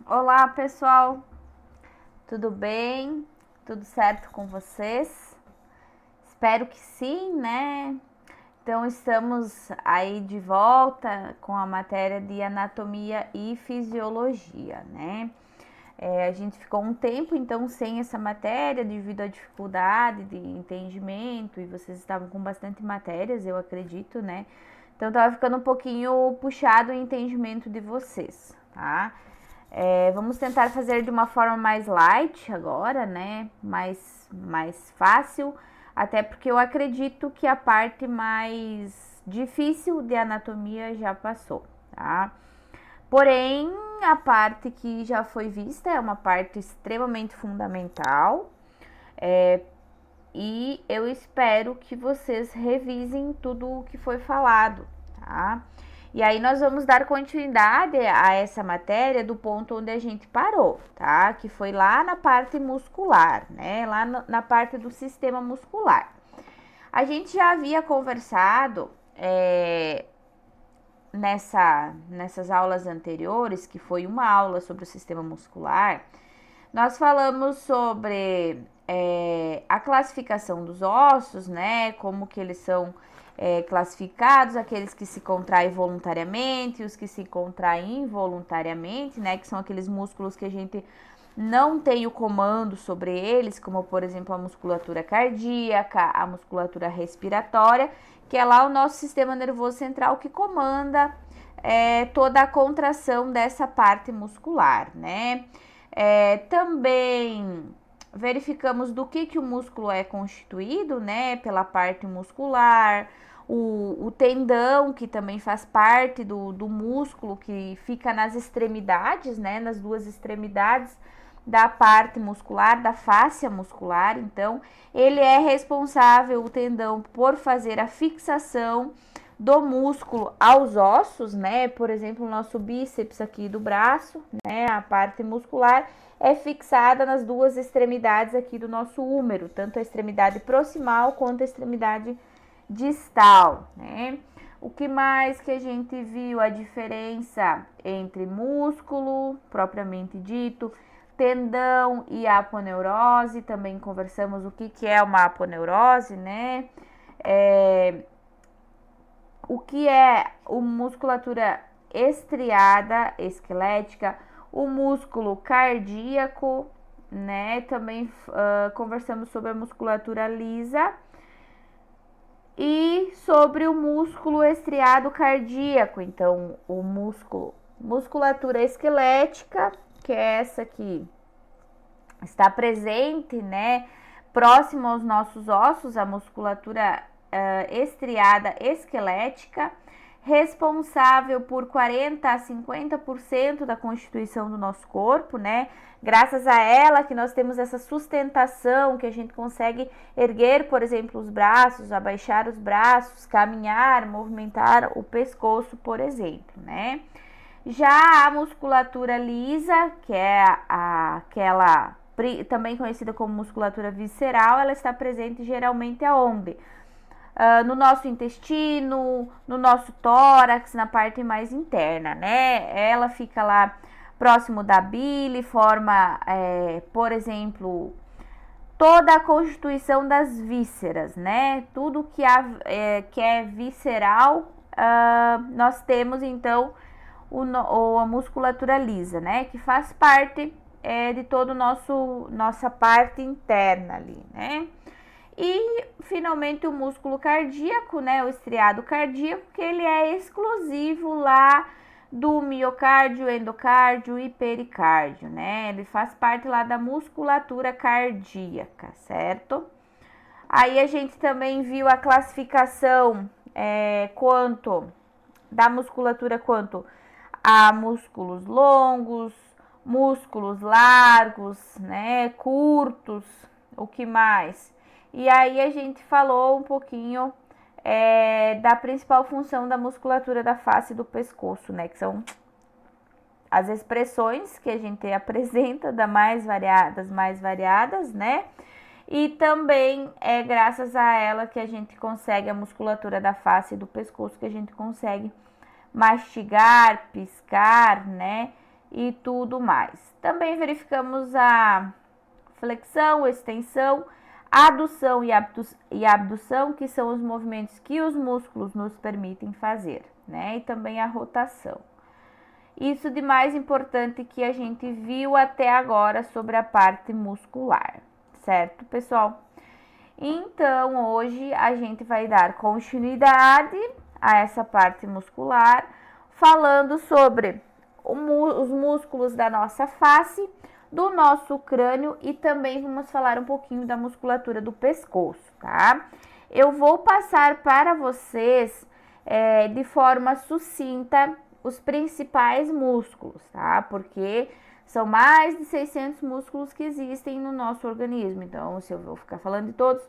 Olá, pessoal. Tudo bem? Tudo certo com vocês? Espero que sim, né? Então, estamos aí de volta com a matéria de anatomia e fisiologia, né? A gente ficou um tempo então sem essa matéria devido à dificuldade de entendimento e vocês estavam com bastante matérias, eu acredito, né? Então, tava ficando um pouquinho puxado o entendimento de vocês, tá? Vamos tentar fazer de uma forma mais light agora, né? Mais fácil, até porque eu acredito que a parte mais difícil de anatomia já passou, tá? Porém, a parte que já foi vista é uma parte extremamente fundamental, e eu espero que vocês revisem tudo o que foi falado, tá? E aí nós vamos dar continuidade a essa matéria do ponto onde a gente parou, tá? Que foi lá na parte muscular, né? Lá na parte do sistema muscular. A gente já havia conversado nessas aulas anteriores, que foi uma aula sobre o sistema muscular, nós falamos sobre a classificação dos ossos, né? Como que eles são classificados, aqueles que se contraem voluntariamente, os que se contraem involuntariamente, né? Que são aqueles músculos que a gente não tem o comando sobre eles, como por exemplo a musculatura cardíaca, a musculatura respiratória, que é lá o nosso sistema nervoso central que comanda toda a contração dessa parte muscular, né? Também verificamos do que o músculo é constituído, né? Pela parte muscular, o tendão, que também faz parte do músculo, que fica nas extremidades, né? Nas duas extremidades da parte muscular, da fáscia muscular. Então, ele é responsável, o tendão, por fazer a fixação do músculo aos ossos, né? Por exemplo, o nosso bíceps aqui do braço, né? A parte muscular é fixada nas duas extremidades aqui do nosso húmero, tanto a extremidade proximal quanto a extremidade distal, né? O que mais que a gente viu? A diferença entre músculo, propriamente dito, tendão e aponeurose. Também conversamos o que é uma aponeurose, né? O que é a musculatura estriada, esquelética, o músculo cardíaco, né? Também conversamos sobre a musculatura lisa e sobre o músculo estriado cardíaco. Então, musculatura esquelética, que é essa que está presente, né, próximo aos nossos ossos, a musculatura estriada esquelética, responsável por 40 a 50% da constituição do nosso corpo, né? Graças a ela que nós temos essa sustentação, que a gente consegue erguer, por exemplo, os braços, abaixar os braços, caminhar, movimentar o pescoço, por exemplo, né? Já a musculatura lisa, que é aquela também conhecida como musculatura visceral, ela está presente geralmente aonde? No nosso intestino, no nosso tórax, na parte mais interna, né? Ela fica lá próximo da bile, forma, por exemplo, toda a constituição das vísceras, né? Tudo que é visceral, nós temos então a musculatura lisa, né? Que faz parte de todo nossa parte interna ali, né? E finalmente o músculo cardíaco, né, o estriado cardíaco, que ele é exclusivo lá do miocárdio, endocárdio e pericárdio, né? Ele faz parte lá da musculatura cardíaca, certo? Aí a gente também viu a classificação quanto da musculatura quanto a músculos longos, músculos largos, né, curtos, o que mais? E aí a gente falou um pouquinho da principal função da musculatura da face e do pescoço, né, que são as expressões que a gente apresenta das mais variadas, né? E também é graças a ela que a gente consegue a musculatura da face e do pescoço, que a gente consegue mastigar, piscar, né? e tudo mais. Também verificamos a flexão, extensão, adução e abdução, que são os movimentos que os músculos nos permitem fazer, né? E também a rotação. Isso de mais importante que a gente viu até agora sobre a parte muscular, certo, pessoal? Então, hoje a gente vai dar continuidade a essa parte muscular, falando sobre os músculos da nossa face, do nosso crânio e também vamos falar um pouquinho da musculatura do pescoço, tá? Eu vou passar para vocês de forma sucinta os principais músculos, tá? Porque são mais de 600 músculos que existem no nosso organismo. Então, se eu vou ficar falando de todos,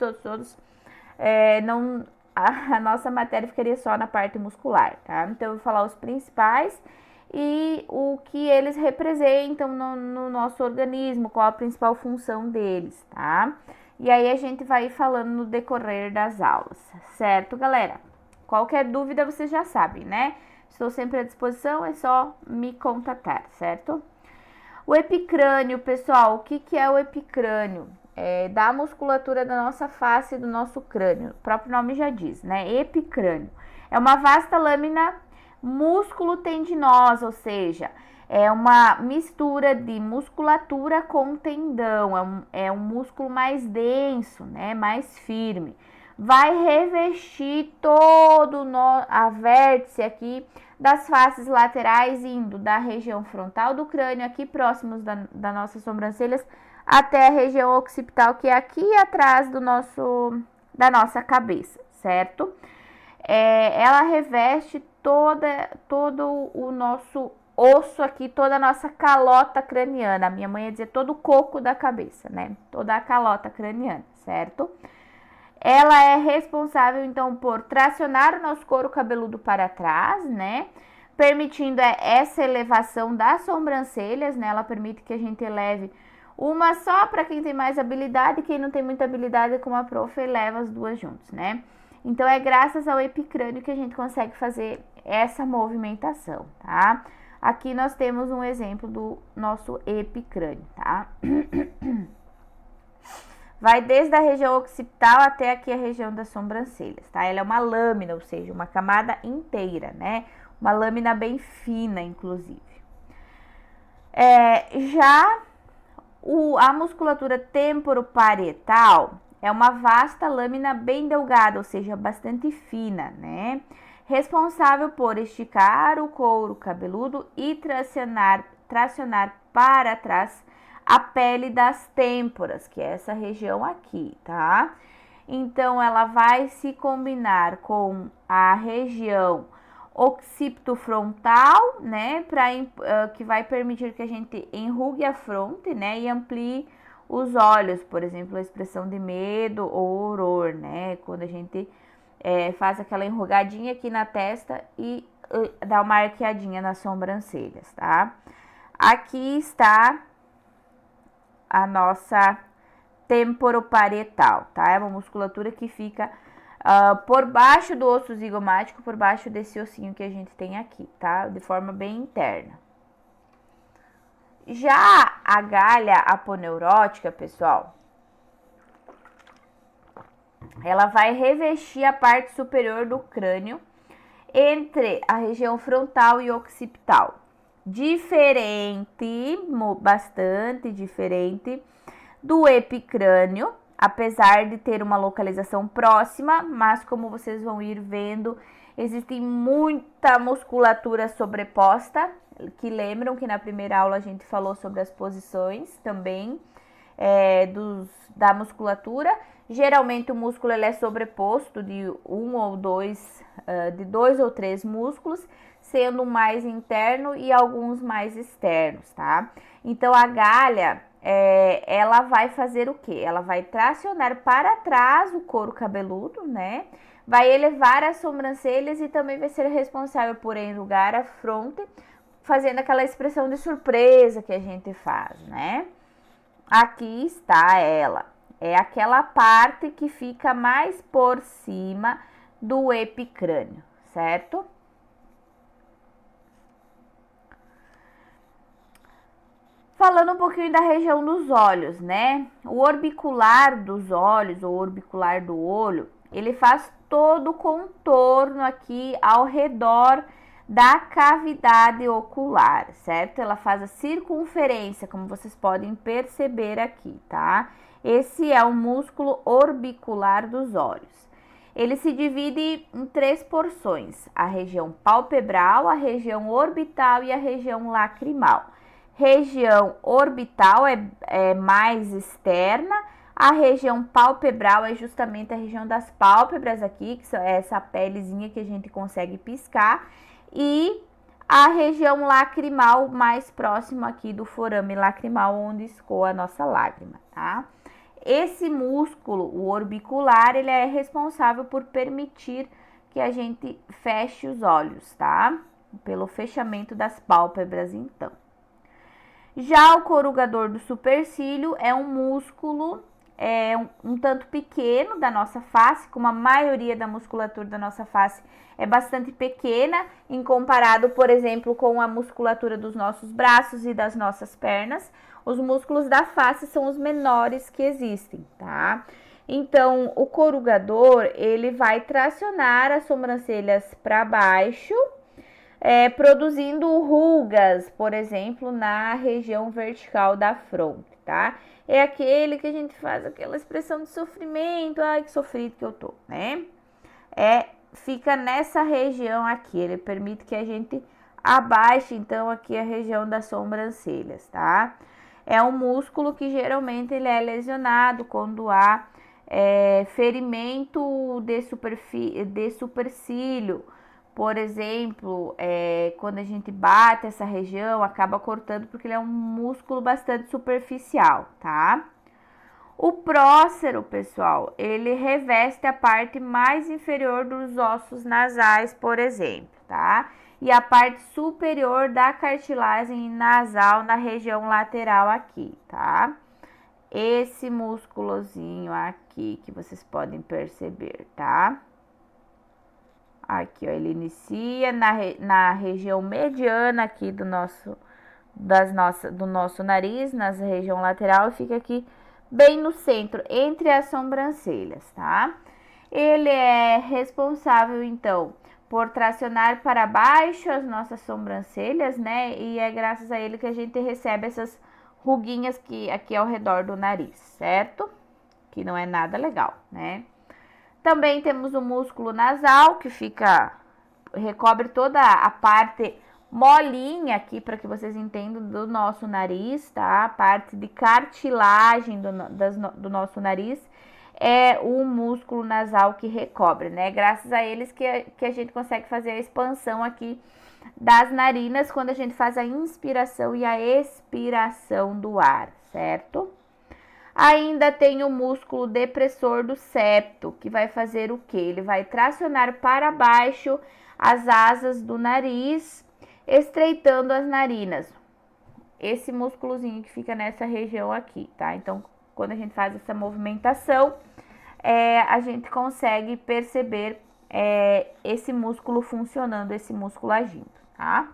não, a nossa matéria ficaria só na parte muscular, tá? Então, eu vou falar os principais e o que eles representam no nosso organismo, qual a principal função deles, tá? E aí a gente vai falando no decorrer das aulas, certo, galera? Qualquer dúvida vocês já sabem, né? Estou sempre à disposição, é só me contatar, certo? O epicrânio, pessoal, o que é o epicrânio? É da musculatura da nossa face e do nosso crânio. O próprio nome já diz, né? Epicrânio. É uma vasta lâmina músculo-tendinosa, ou seja, é uma mistura de musculatura com tendão. É um músculo mais denso, né? Mais firme. Vai revestir todo a vértice aqui das faces laterais, indo da região frontal do crânio, aqui próximos das nossas sobrancelhas, até a região occipital, que é aqui atrás da nossa cabeça, certo? Ela reveste todo o nosso osso aqui, toda a nossa calota craniana. A minha mãe ia dizer todo o coco da cabeça, né? Toda a calota craniana, certo? Ela é responsável, então, por tracionar o nosso couro cabeludo para trás, né? Permitindo essa elevação das sobrancelhas, né? Ela permite que a gente eleve uma só para quem tem mais habilidade, quem não tem muita habilidade, como a prof, eleva as duas juntas, né? Então, é graças ao epicrânio que a gente consegue fazer essa movimentação, tá? Aqui nós temos um exemplo do nosso epicrânio, tá? Vai desde a região occipital até aqui a região das sobrancelhas, tá? Ela é uma lâmina, ou seja, uma camada inteira, né? Uma lâmina bem fina, inclusive. A musculatura temporoparietal é uma vasta lâmina bem delgada, ou seja, bastante fina, né? Responsável por esticar o couro cabeludo e tracionar para trás a pele das têmporas, que é essa região aqui, tá? Então, ela vai se combinar com a região occipitofrontal, né? Que vai permitir que a gente enrugue a fronte, né? E amplie os olhos, por exemplo, a expressão de medo ou horror, né? Quando a gente faz aquela enrugadinha aqui na testa e dá uma arqueadinha nas sobrancelhas, tá? Aqui está a nossa temporoparietal, tá? É uma musculatura que fica por baixo do osso zigomático, por baixo desse ossinho que a gente tem aqui, tá? De forma bem interna. Já a galha aponeurótica, pessoal, ela vai revestir a parte superior do crânio entre a região frontal e occipital. Diferente, bastante diferente do epicrânio, apesar de ter uma localização próxima, mas como vocês vão ir vendo, existe muita musculatura sobreposta, que lembram que na primeira aula a gente falou sobre as posições também da musculatura. Geralmente o músculo ele é sobreposto de dois ou três músculos, sendo um mais interno e alguns mais externos, tá? Então a galha, ela vai fazer o quê? Ela vai tracionar para trás o couro cabeludo, né? Vai elevar as sobrancelhas e também vai ser responsável por enrugar a fronte, fazendo aquela expressão de surpresa que a gente faz, né? Aqui está ela. É aquela parte que fica mais por cima do epicrânio, certo? Falando um pouquinho da região dos olhos, né? O orbicular dos olhos, ou orbicular do olho, ele faz todo o contorno aqui ao redor da cavidade ocular, certo? Ela faz a circunferência, como vocês podem perceber aqui, tá? Esse é o músculo orbicular dos olhos. Ele se divide em 3 porções: a região palpebral, a região orbital e a região lacrimal. Região orbital é mais externa, a região palpebral é justamente a região das pálpebras aqui, que é essa pelezinha que a gente consegue piscar, e a região lacrimal mais próxima aqui do forame lacrimal, onde escoa a nossa lágrima, tá? Esse músculo, o orbicular, ele é responsável por permitir que a gente feche os olhos, tá? Pelo fechamento das pálpebras, então. Já o corugador do supercílio é um músculo um tanto pequeno da nossa face, como a maioria da musculatura da nossa face é bastante pequena, em comparado, por exemplo, com a musculatura dos nossos braços e das nossas pernas. Os músculos da face são os menores que existem, tá? Então, o corugador, ele vai tracionar as sobrancelhas para baixo, produzindo rugas, por exemplo, na região vertical da fronte, tá? É aquele que a gente faz aquela expressão de sofrimento, ai que sofrido que eu tô, né? Fica nessa região aqui, ele permite que a gente abaixe, então, aqui a região das sobrancelhas, tá? É um músculo que geralmente ele é lesionado quando há ferimento de supercílio. Por exemplo, quando a gente bate essa região, acaba cortando porque ele é um músculo bastante superficial, tá? O prócero, pessoal, ele reveste a parte mais inferior dos ossos nasais, por exemplo, tá? E a parte superior da cartilagem nasal na região lateral aqui, tá? Esse músculozinho aqui que vocês podem perceber, tá? Aqui, ó, ele inicia na região mediana aqui do nosso nariz, na região lateral, e fica aqui bem no centro, entre as sobrancelhas, tá? Ele é responsável, então, por tracionar para baixo as nossas sobrancelhas, né? E é graças a ele que a gente recebe essas ruguinhas aqui ao redor do nariz, certo? Que não é nada legal, né? Também temos o músculo nasal, que recobre toda a parte molinha aqui, para que vocês entendam, do nosso nariz, tá? A parte de cartilagem do nosso nariz é o músculo nasal que recobre, né? Graças a eles que a gente consegue fazer a expansão aqui das narinas quando a gente faz a inspiração e a expiração do ar, certo? Ainda tem o músculo depressor do septo, que vai fazer o quê? Ele vai tracionar para baixo as asas do nariz, estreitando as narinas. Esse músculozinho que fica nessa região aqui, tá? Então, quando a gente faz essa movimentação, a gente consegue perceber esse músculo funcionando, esse músculo agindo, tá?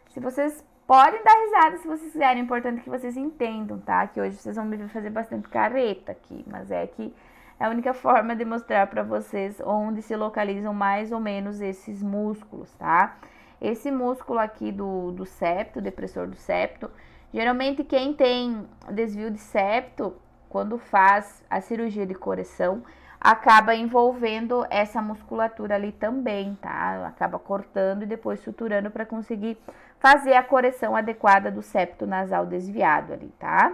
Se vocês podem dar risada se vocês quiserem, é importante que vocês entendam, tá? Que hoje vocês vão me ver fazer bastante careta aqui, mas é que é a única forma de mostrar para vocês onde se localizam mais ou menos esses músculos, tá? Esse músculo aqui do septo, depressor do septo, geralmente quem tem desvio de septo, quando faz a cirurgia de correção, acaba envolvendo essa musculatura ali também, tá? Acaba cortando e depois suturando para conseguir fazer a correção adequada do septo nasal desviado ali, tá?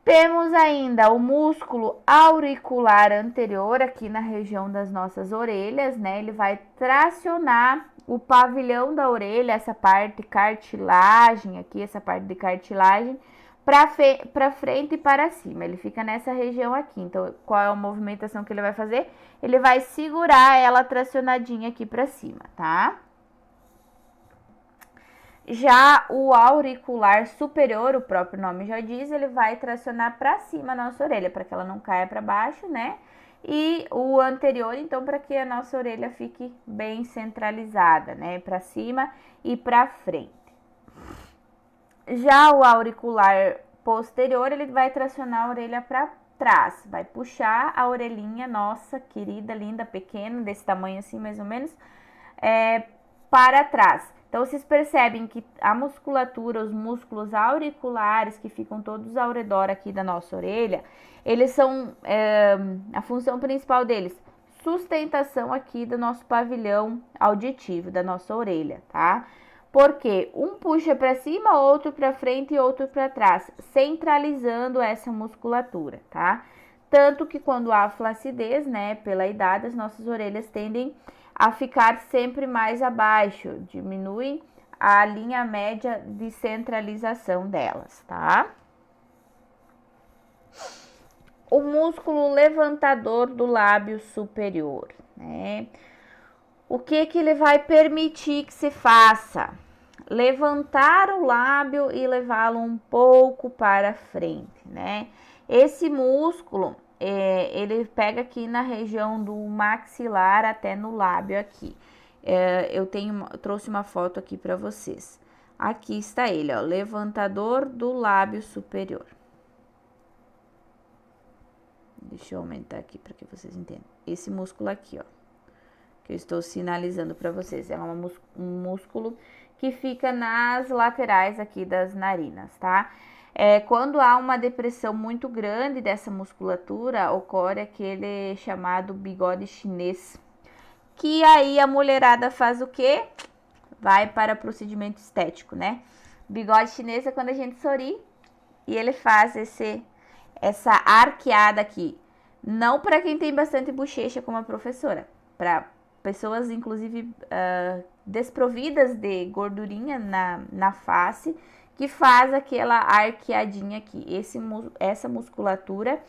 Temos ainda o músculo auricular anterior aqui na região das nossas orelhas, né? Ele vai tracionar o pavilhão da orelha, essa parte cartilagem aqui, essa parte de cartilagem, para frente e para cima. Ele fica nessa região aqui. Então, qual é a movimentação que ele vai fazer? Ele vai segurar ela tracionadinha aqui para cima, tá? Já o auricular superior, o próprio nome já diz, ele vai tracionar para cima a nossa orelha, para que ela não caia para baixo, né? E o anterior, então, para que a nossa orelha fique bem centralizada, né? Para cima e para frente. Já o auricular posterior, ele vai tracionar a orelha para trás, vai puxar a orelhinha nossa, querida, linda, pequena, desse tamanho assim, mais ou menos, para trás. Então, vocês percebem que a musculatura, os músculos auriculares que ficam todos ao redor aqui da nossa orelha, eles são, a função principal deles, sustentação aqui do nosso pavilhão auditivo, da nossa orelha, tá? Porque um puxa para cima, outro para frente e outro para trás, centralizando essa musculatura, tá? Tanto que quando há flacidez, né, pela idade, as nossas orelhas tendem a ficar sempre mais abaixo, diminui a linha média de centralização delas, tá? O músculo levantador do lábio superior, né? O que ele vai permitir que se faça? Levantar o lábio e levá-lo um pouco para frente, né? Esse músculo, ele pega aqui na região do maxilar até no lábio aqui. Eu trouxe uma foto aqui para vocês. Aqui está ele, ó, levantador do lábio superior. Deixa eu aumentar aqui para que vocês entendam. Esse músculo aqui, ó, que eu estou sinalizando para vocês, é um músculo que fica nas laterais aqui das narinas, tá? Quando há uma depressão muito grande dessa musculatura, ocorre aquele chamado bigode chinês, que aí a mulherada faz o quê? Vai para procedimento estético, né? Bigode chinês é quando a gente sorri e ele faz essa arqueada aqui. Não para quem tem bastante bochecha como a professora, para pessoas, inclusive, desprovidas de gordurinha na face, que faz aquela arqueadinha aqui. Essa musculatura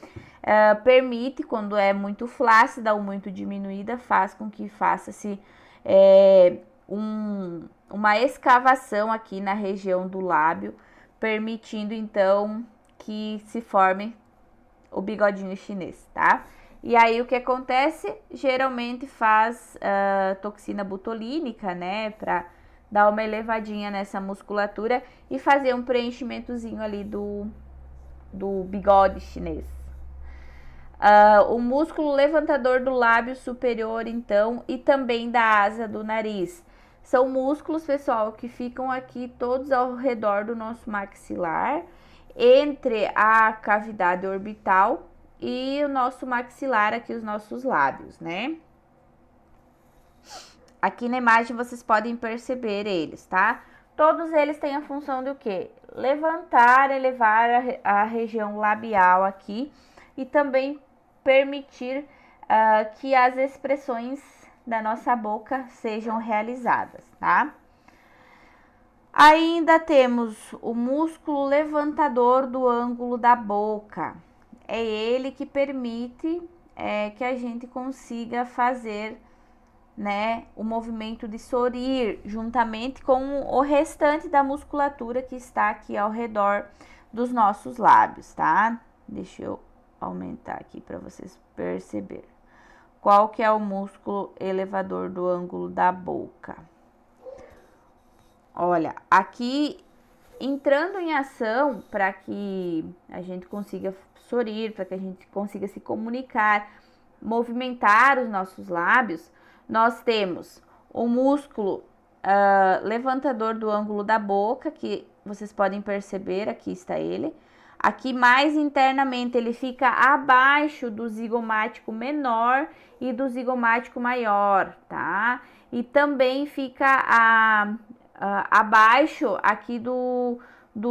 permite, quando é muito flácida ou muito diminuída, faz com que faça-se uma escavação aqui na região do lábio, permitindo, então, que se forme o bigodinho chinês, tá? E aí o que acontece? Geralmente faz toxina botulínica, né? Pra dar uma elevadinha nessa musculatura e fazer um preenchimentozinho ali do bigode chinês. O músculo levantador do lábio superior, então, e também da asa do nariz. São músculos, pessoal, que ficam aqui todos ao redor do nosso maxilar, entre a cavidade orbital e o nosso maxilar, aqui os nossos lábios, né? Aqui na imagem vocês podem perceber eles, tá? Todos eles têm a função de o quê? Levantar, elevar a região labial aqui e também permitir que as expressões da nossa boca sejam realizadas, tá? Ainda temos o músculo levantador do ângulo da boca. É ele que permite que a gente consiga fazer, né, o movimento de sorrir, juntamente com o restante da musculatura que está aqui ao redor dos nossos lábios, tá? Deixa eu aumentar aqui para vocês perceberem. Qual que é o músculo elevador do ângulo da boca? Olha, aqui entrando em ação para que a gente consiga sorrir, para que a gente consiga se comunicar, movimentar os nossos lábios, nós temos o músculo levantador do ângulo da boca, que vocês podem perceber, aqui está ele. Aqui mais internamente ele fica abaixo do zigomático menor e do zigomático maior, tá? E também fica abaixo aqui do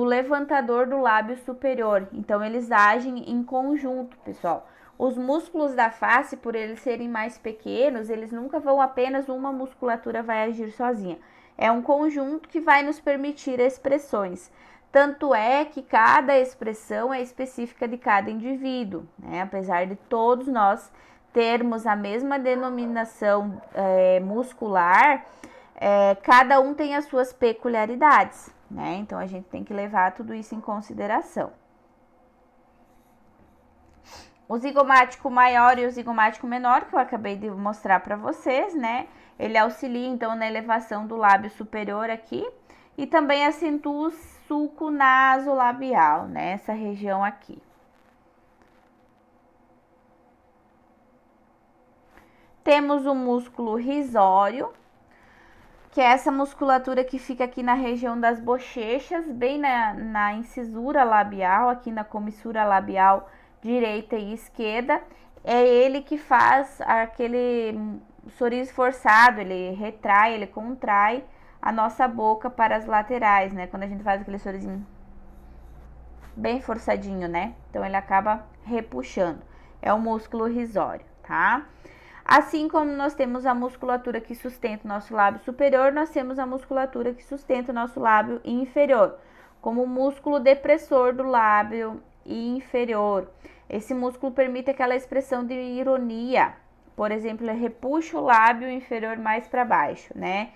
levantador do lábio superior. Então, eles agem em conjunto, pessoal. Os músculos da face, por eles serem mais pequenos, eles nunca vão apenas uma musculatura vai agir sozinha. É um conjunto que vai nos permitir expressões. Tanto é que cada expressão é específica de cada indivíduo, né? Apesar de todos nós termos a mesma denominação muscular, cada um tem as suas peculiaridades, né? Então, a gente tem que levar tudo isso em consideração. O zigomático maior e o zigomático menor, que eu acabei de mostrar para vocês, né? Ele auxilia, então, na elevação do lábio superior aqui e também acentua os sulco nasolabial, né? Essa região aqui. Temos o músculo risório, que é essa musculatura que fica aqui na região das bochechas, bem na incisura labial, aqui na comissura labial direita e esquerda. É ele que faz aquele sorriso forçado, ele retrai, ele contrai a nossa boca para as laterais, né? Quando a gente faz aquele sorrisinho bem forçadinho, né? Então ele acaba repuxando. É o músculo risório, tá? Assim como nós temos a musculatura que sustenta o nosso lábio superior, nós temos a musculatura que sustenta o nosso lábio inferior, como o músculo depressor do lábio inferior. Esse músculo permite aquela expressão de ironia. Por exemplo, ele repuxa o lábio inferior mais para baixo, né?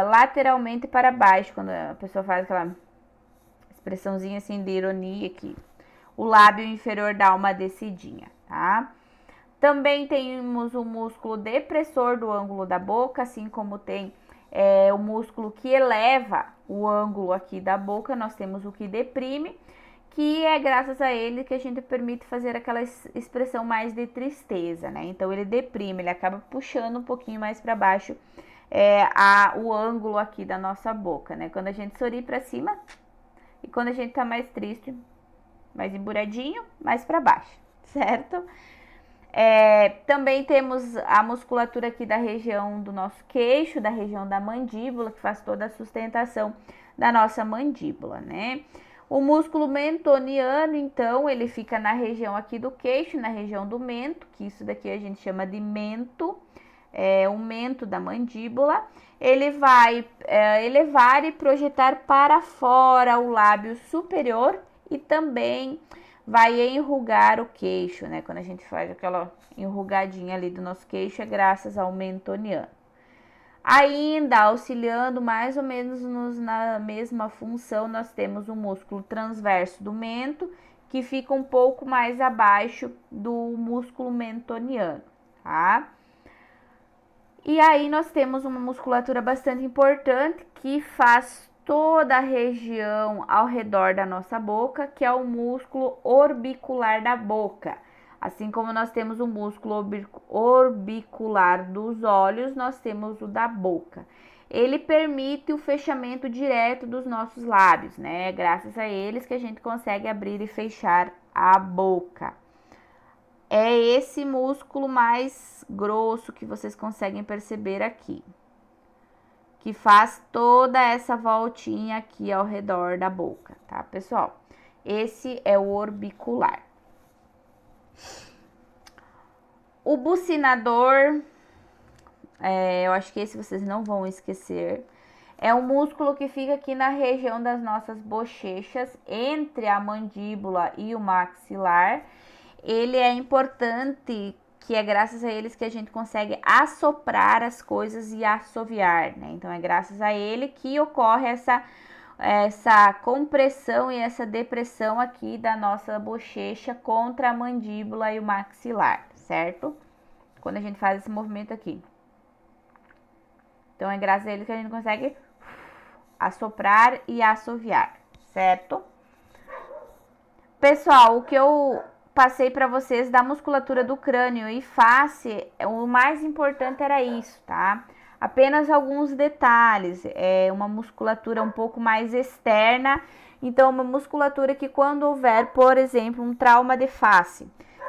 Lateralmente para baixo, quando a pessoa faz aquela expressãozinha assim de ironia aqui. O lábio inferior dá uma descidinha, tá? Também temos o músculo depressor do ângulo da boca, assim como tem o músculo que eleva o ângulo aqui da boca, nós temos o que deprime, que é graças a ele que a gente permite fazer aquela expressão mais de tristeza, né? Então ele deprime, ele acaba puxando um pouquinho mais para baixo o ângulo aqui da nossa boca, né? Quando a gente sorri para cima e quando a gente tá mais triste, mais emburadinho, mais para baixo, certo? Também temos a musculatura aqui da região do nosso queixo, da região da mandíbula, que faz toda a sustentação da nossa mandíbula, né? O músculo mentoniano, então, ele fica na região aqui do queixo, na região do mento, que isso daqui a gente chama de mento, o mento da mandíbula. Ele vai elevar e projetar para fora o lábio superior e também vai enrugar o queixo, né? Quando a gente faz aquela enrugadinha ali do nosso queixo, é graças ao mentoniano. Ainda auxiliando mais ou menos na mesma função, nós temos o músculo transverso do mento, que fica um pouco mais abaixo do músculo mentoniano, tá? E aí nós temos uma musculatura bastante importante que faz toda a região ao redor da nossa boca, que é o músculo orbicular da boca. Assim como nós temos o músculo orbicular dos olhos, nós temos o da boca. Ele permite o fechamento direto dos nossos lábios, né? Graças a eles que a gente consegue abrir e fechar a boca. É esse músculo mais grosso que vocês conseguem perceber aqui, que faz toda essa voltinha aqui ao redor da boca, tá, pessoal? Esse é o orbicular. O bucinador, eu acho que esse vocês não vão esquecer, é um músculo que fica aqui na região das nossas bochechas, entre a mandíbula e o maxilar. Ele é importante, que é graças a eles que a gente consegue assoprar as coisas e assoviar, né? Então, é graças a ele que ocorre essa compressão e essa depressão aqui da nossa bochecha contra a mandíbula e o maxilar, certo? Quando a gente faz esse movimento aqui. Então, é graças a ele que a gente consegue assoprar e assoviar, certo? Pessoal, o que eu passei para vocês da musculatura do crânio e face, o mais importante era isso, tá? Apenas alguns detalhes, uma musculatura um pouco mais externa, então uma musculatura que quando houver, por exemplo, um trauma de face,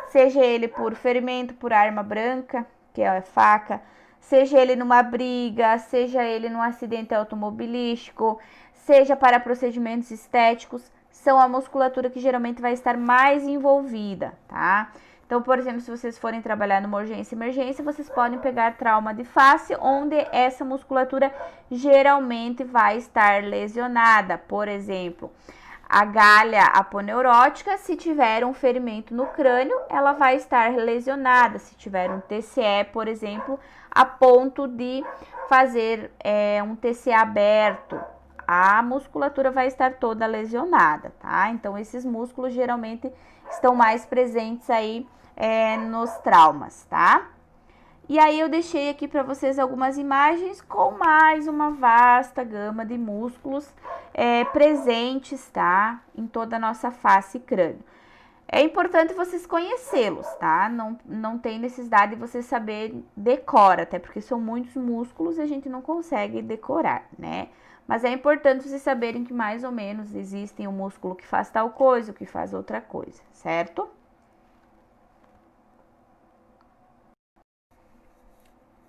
seja ele por ferimento por arma branca, que é a faca, seja ele numa briga, seja ele num acidente automobilístico, seja para procedimentos estéticos, são a musculatura que geralmente vai estar mais envolvida, tá? Então, por exemplo, se vocês forem trabalhar numa urgência e emergência, vocês podem pegar trauma de face, onde essa musculatura geralmente vai estar lesionada. Por exemplo, a galha aponeurótica, se tiver um ferimento no crânio, ela vai estar lesionada. Se tiver um TCE, por exemplo, a ponto de fazer um TCE aberto, a musculatura vai estar toda lesionada, tá? Então, esses músculos geralmente estão mais presentes aí nos traumas, tá? E aí eu deixei aqui para vocês algumas imagens com mais uma vasta gama de músculos presentes, tá? Em toda a nossa face e crânio. É importante vocês conhecê-los, tá? Não tem necessidade de você saber decora, até porque são muitos músculos e a gente não consegue decorar, né? Mas é importante vocês saberem que mais ou menos existem um músculo que faz tal coisa, o que faz outra coisa, certo?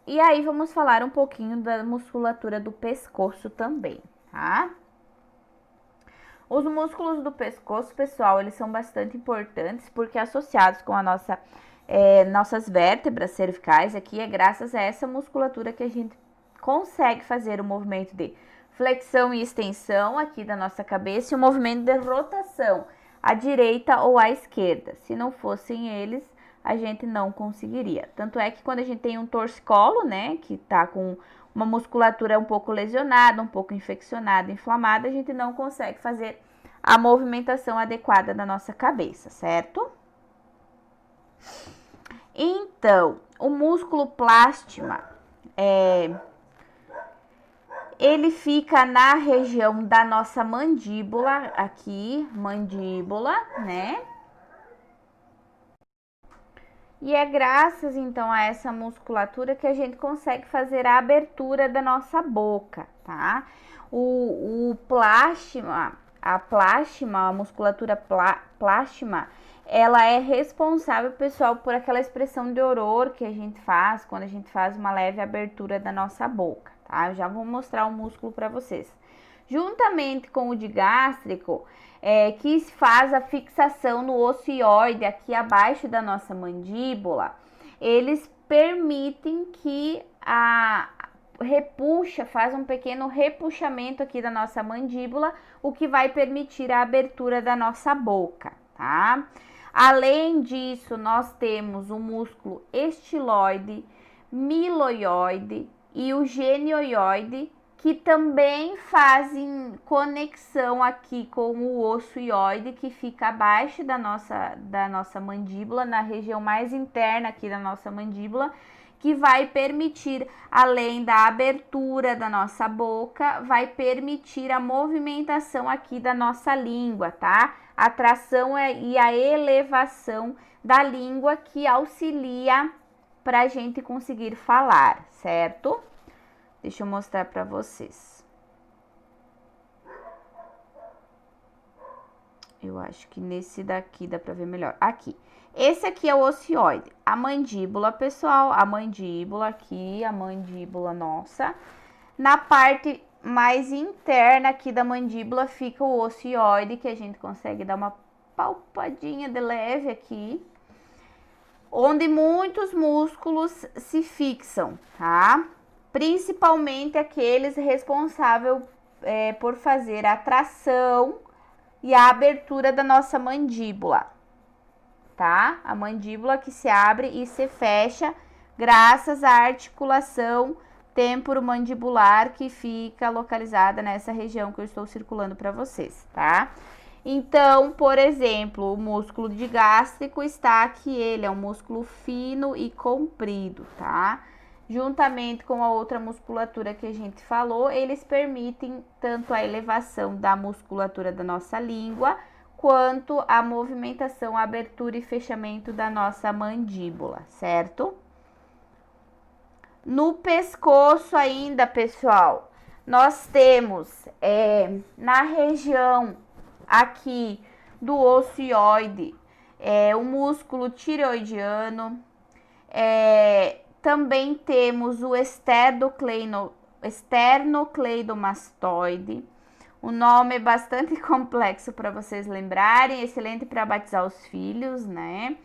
E aí vamos falar um pouquinho da musculatura do pescoço também, tá? Os músculos do pescoço, pessoal, eles são bastante importantes porque associados com a nossas vértebras cervicais aqui, é graças a essa musculatura que a gente consegue fazer o movimento de flexão e extensão aqui da nossa cabeça e o movimento de rotação à direita ou à esquerda. Se não fossem eles, a gente não conseguiria. Tanto é que quando a gente tem um torcicolo, né, que tá com uma musculatura um pouco lesionada, um pouco infeccionada, inflamada, a gente não consegue fazer a movimentação adequada da nossa cabeça, certo? Então, o músculo plástima, ele fica na região da nossa mandíbula, aqui, mandíbula, né? E é graças, então, a essa musculatura que a gente consegue fazer a abertura da nossa boca, tá? O plástima, a musculatura plástima, ela é responsável, pessoal, por aquela expressão de oror que a gente faz quando a gente faz uma leve abertura da nossa boca, tá? Eu já vou mostrar o músculo para vocês. Juntamente com o digástrico, que faz a fixação no osso hioide aqui abaixo da nossa mandíbula, eles permitem que faz um pequeno repuxamento aqui da nossa mandíbula, o que vai permitir a abertura da nossa boca, tá? Além disso, nós temos o músculo estiloide, miloioide e o genioide, que também fazem conexão aqui com o osso hioide, que fica abaixo da nossa mandíbula, na região mais interna aqui da nossa mandíbula, que vai permitir, além da abertura da nossa boca, vai permitir a movimentação aqui da nossa língua, tá? A tração e a elevação da língua, que auxilia para a gente conseguir falar, certo? Deixa eu mostrar para vocês. Eu acho que nesse daqui dá para ver melhor. Aqui. Esse aqui é o ocioide. A mandíbula, pessoal, a mandíbula aqui, a mandíbula nossa. Na parte mais interna aqui da mandíbula fica o ocioide, que a gente consegue dar uma palpadinha de leve aqui, onde muitos músculos se fixam, tá? Principalmente aqueles responsáveis por fazer a tração e a abertura da nossa mandíbula, tá? A mandíbula que se abre e se fecha graças à articulação temporomandibular que fica localizada nessa região que eu estou circulando para vocês, tá? Então, por exemplo, o músculo digástrico está aqui, ele é um músculo fino e comprido, tá? Juntamente com a outra musculatura que a gente falou, eles permitem tanto a elevação da musculatura da nossa língua, quanto a movimentação, a abertura e fechamento da nossa mandíbula, certo? No pescoço ainda, pessoal, nós temos na região aqui do osso hioide, o músculo tireoidiano, também temos o esternocleidomastoide. O nome é bastante complexo para vocês lembrarem, excelente para batizar os filhos, né?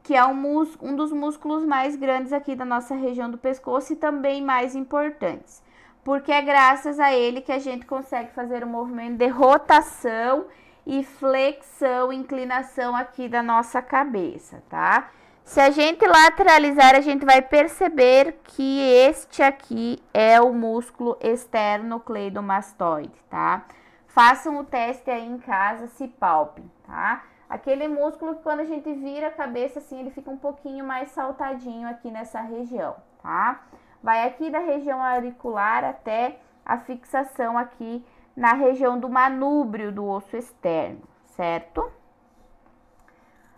Que é um dos músculos mais grandes aqui da nossa região do pescoço e também mais importantes, porque é graças a ele que a gente consegue fazer o movimento de rotação e flexão, inclinação aqui da nossa cabeça, tá? Se a gente lateralizar, a gente vai perceber que este aqui é o músculo esternocleidomastoide, tá? Façam o teste aí em casa, se palpem, tá? Aquele músculo que quando a gente vira a cabeça assim, ele fica um pouquinho mais saltadinho aqui nessa região, tá? Vai aqui da região auricular até a fixação aqui na região do manúbrio do osso externo, certo?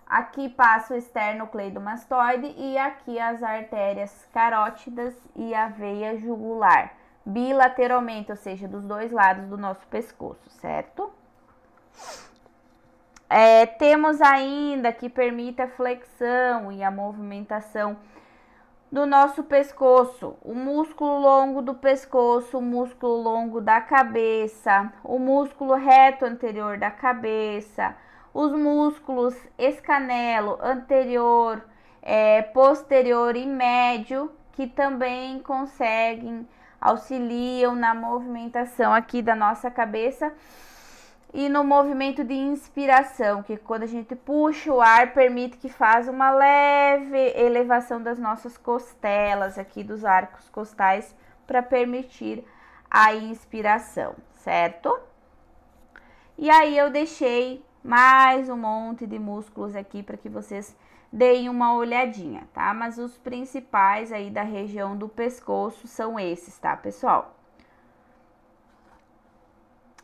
Aqui passa o esternocleidomastoide e aqui as artérias carótidas e a veia jugular, bilateralmente, ou seja, dos dois lados do nosso pescoço, certo? Temos ainda que permite a flexão e a movimentação do nosso pescoço, o músculo longo do pescoço, o músculo longo da cabeça, o músculo reto anterior da cabeça, os músculos escanelo anterior, posterior e médio, que também conseguem, auxiliam na movimentação aqui da nossa cabeça e no movimento de inspiração, que quando a gente puxa o ar, permite que faça uma leve elevação das nossas costelas aqui, dos arcos costais, para permitir a inspiração, certo? E aí eu deixei mais um monte de músculos aqui para que vocês deem uma olhadinha, tá? Mas os principais aí da região do pescoço são esses, tá, pessoal?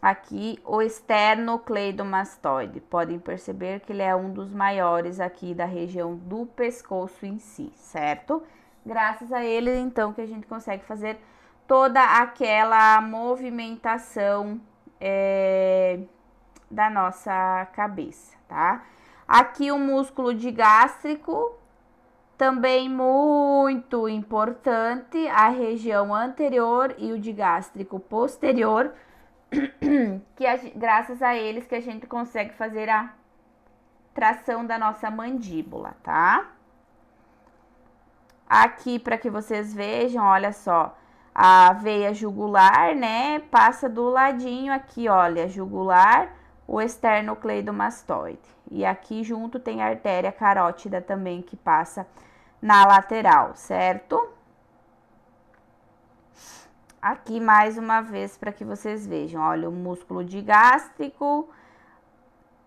Aqui o esternocleidomastoide, podem perceber que ele é um dos maiores aqui da região do pescoço em si, certo? Graças a ele, então, que a gente consegue fazer toda aquela movimentação da nossa cabeça, tá? Aqui o músculo digástrico, também muito importante, a região anterior e o digástrico posterior, que graças a eles que a gente consegue fazer a tração da nossa mandíbula, tá? Aqui, para que vocês vejam, olha só, a veia jugular, né, passa do ladinho aqui, olha, jugular, o esternocleidomastoide. E aqui junto tem a artéria carótida também, que passa na lateral, certo? Aqui mais uma vez para que vocês vejam, olha, o músculo digástrico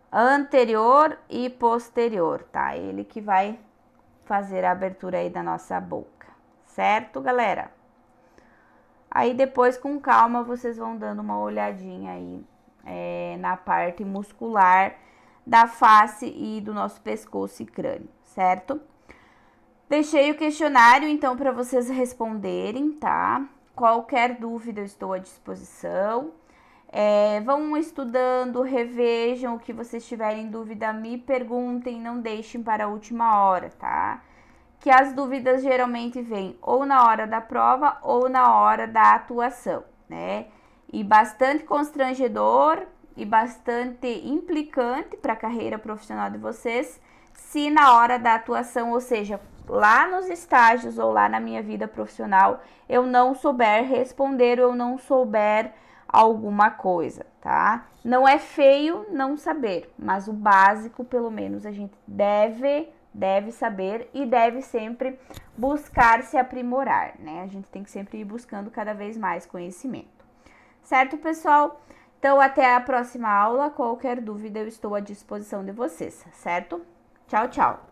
anterior e posterior, tá? Ele que vai fazer a abertura aí da nossa boca, certo, galera? Aí depois com calma vocês vão dando uma olhadinha aí na parte muscular da face e do nosso pescoço e crânio, certo? Deixei o questionário então para vocês responderem, tá? Qualquer dúvida eu estou à disposição. Vão estudando, revejam o que vocês tiverem dúvida, me perguntem, não deixem para a última hora, tá? Que as dúvidas geralmente vêm ou na hora da prova ou na hora da atuação, né? E bastante constrangedor e bastante implicante para a carreira profissional de vocês, se na hora da atuação, ou seja, lá nos estágios ou lá na minha vida profissional, eu não souber responder ou eu não souber alguma coisa, tá? Não é feio não saber, mas o básico, pelo menos, a gente deve saber e deve sempre buscar se aprimorar, né? A gente tem que sempre ir buscando cada vez mais conhecimento. Certo, pessoal? Então, até a próxima aula. Qualquer dúvida, eu estou à disposição de vocês, certo? Tchau, tchau!